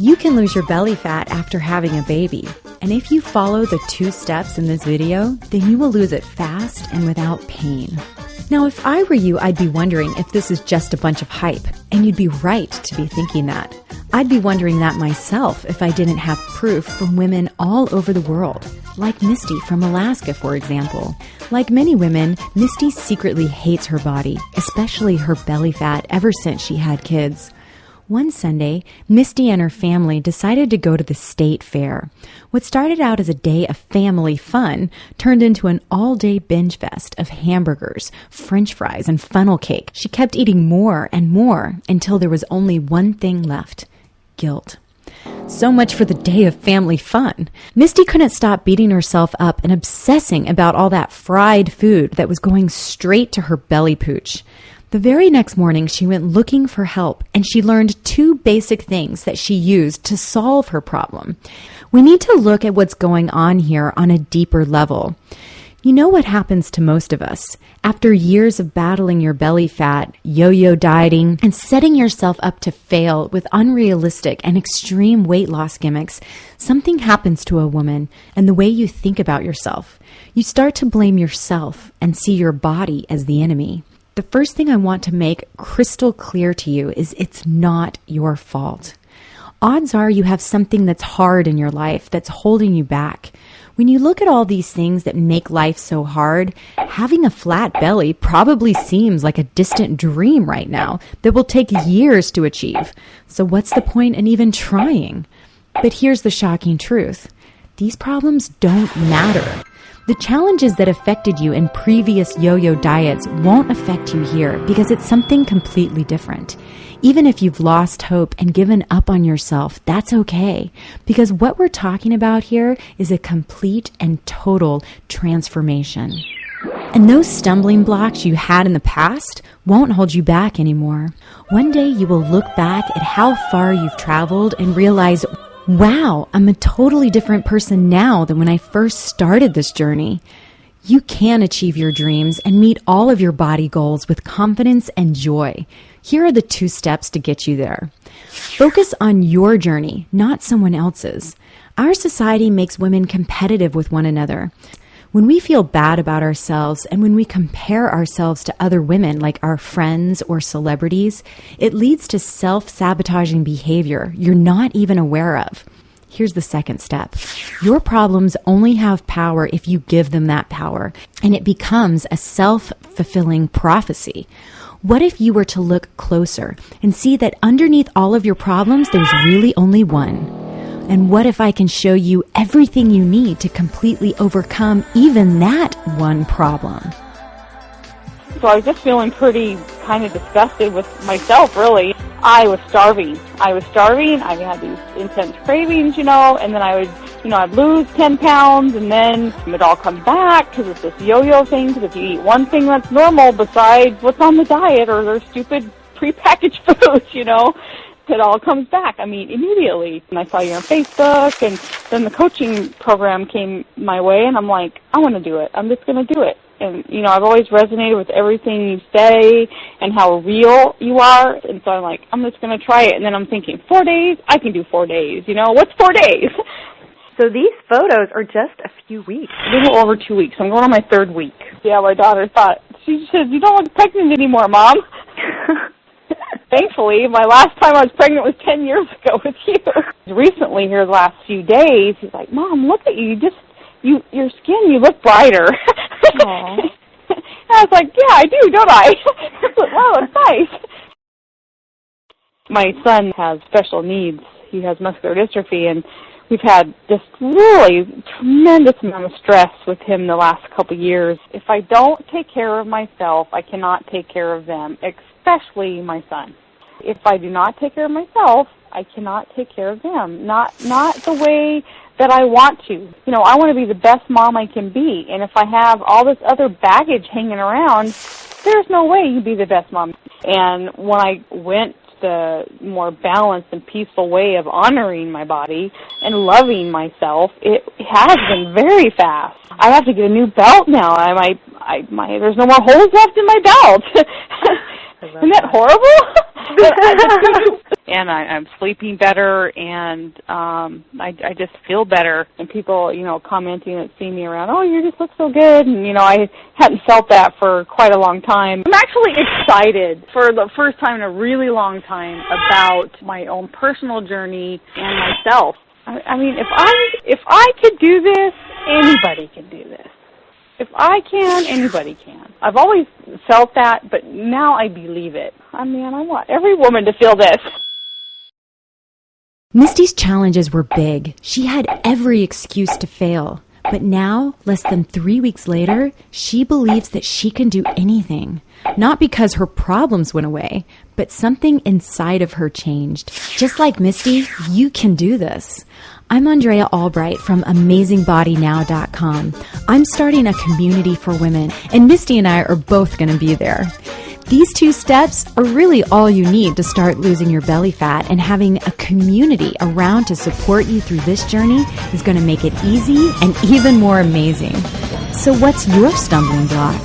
You can lose your belly fat after having a baby. And if you follow the 2 steps in this video, then you will lose it fast and without pain. Now, if I were you, I'd be wondering if this is just a bunch of hype. And you'd be right to be thinking that. I'd be wondering that myself if I didn't have proof from women all over the world. Like Misty from Alaska, for example. Like many women, Misty secretly hates her body, especially her belly fat, ever since she had kids. One Sunday, Misty and her family decided to go to the state fair. What started out as a day of family fun turned into an all-day binge fest of hamburgers, french fries, and funnel cake. She kept eating more and more until there was only one thing left: guilt. So much for the day of family fun. Misty couldn't stop beating herself up and obsessing about all that fried food that was going straight to her belly pooch. The very next morning, she went looking for help, and she learned 2 basic things that she used to solve her problem. We need to look at what's going on here on a deeper level. You know what happens to most of us. After years of battling your belly fat, yo-yo dieting, and setting yourself up to fail with unrealistic and extreme weight loss gimmicks, something happens to a woman and the way you think about yourself. You start to blame yourself and see your body as the enemy. The first thing I want to make crystal clear to you is it's not your fault. Odds are you have something that's hard in your life that's holding you back. When you look at all these things that make life so hard, having a flat belly probably seems like a distant dream right now that will take years to achieve. So what's the point in even trying? But here's the shocking truth. These problems don't matter. The challenges that affected you in previous yo-yo diets won't affect you here because it's something completely different. Even if you've lost hope and given up on yourself, that's okay. Because what we're talking about here is a complete and total transformation. And those stumbling blocks you had in the past won't hold you back anymore. One day you will look back at how far you've traveled and realize, wow, I'm a totally different person now than when I first started this journey. You can achieve your dreams and meet all of your body goals with confidence and joy. Here are the 2 steps to get you there. Focus on your journey, not someone else's. Our society makes women competitive with one another. When we feel bad about ourselves and when we compare ourselves to other women like our friends or celebrities, it leads to self-sabotaging behavior you're not even aware of. Here's the second step. Your problems only have power if you give them that power, and it becomes a self-fulfilling prophecy. What if you were to look closer and see that underneath all of your problems, there's really only one? And what if I can show you everything you need to completely overcome even that one problem? So I was just feeling pretty kind of disgusted with myself, really. I was starving. I had these intense cravings, and then I would, I'd lose 10 pounds, and then it all comes back because it's this yo-yo thing, because if you eat one thing that's normal besides what's on the diet or their stupid prepackaged foods, it all comes back, immediately. And I saw you on Facebook, and then the coaching program came my way, and I'm like, I want to do it. I'm just going to do it. And, I've always resonated with everything you say and how real you are. And so I'm like, I'm just going to try it. And then I'm thinking, 4 days? I can do 4 days. What's 4 days? So these photos are just a few weeks. A little over 2 weeks. I'm going on my 3rd week. Yeah, my daughter thought, she says, you don't look pregnant anymore, Mom. Thankfully, my last time I was pregnant was 10 years ago with you. Recently, here the last few days, he's like, Mom, look at you. Your skin, you look brighter. Aww. And I was like, yeah, I do, don't I? Wow, it's nice. My son has special needs. He has muscular dystrophy, and we've had just really tremendous amount of stress with him the last couple years. If I don't take care of myself, I cannot take care of them, especially my son. If I do not take care of myself, I cannot take care of them. Not the way that I want to. I want to be the best mom I can be. And if I have all this other baggage hanging around, there's no way you can be the best mom. And when I went the more balanced and peaceful way of honoring my body and loving myself, it has been very fast. I have to get a new belt now. There's no more holes left in my belt. Isn't that horrible? And I'm sleeping better, and I just feel better. And people, commenting and seeing me around, oh, you just look so good. And, I hadn't felt that for quite a long time. I'm actually excited for the first time in a really long time about my own personal journey and myself. I mean, if I could do this, anybody can do this. If I can, anybody can. I've always felt that, but now I believe it. I want every woman to feel this. Misty's challenges were big. She had every excuse to fail. But now, less than 3 weeks later, she believes that she can do anything. Not because her problems went away, but something inside of her changed. Just like Misty, you can do this. I'm Andrea Albright from AmazingBodyNow.com. I'm starting a community for women, and Misty and I are both going to be there. These 2 steps are really all you need to start losing your belly fat, and having a community around to support you through this journey is going to make it easy and even more amazing. So what's your stumbling block?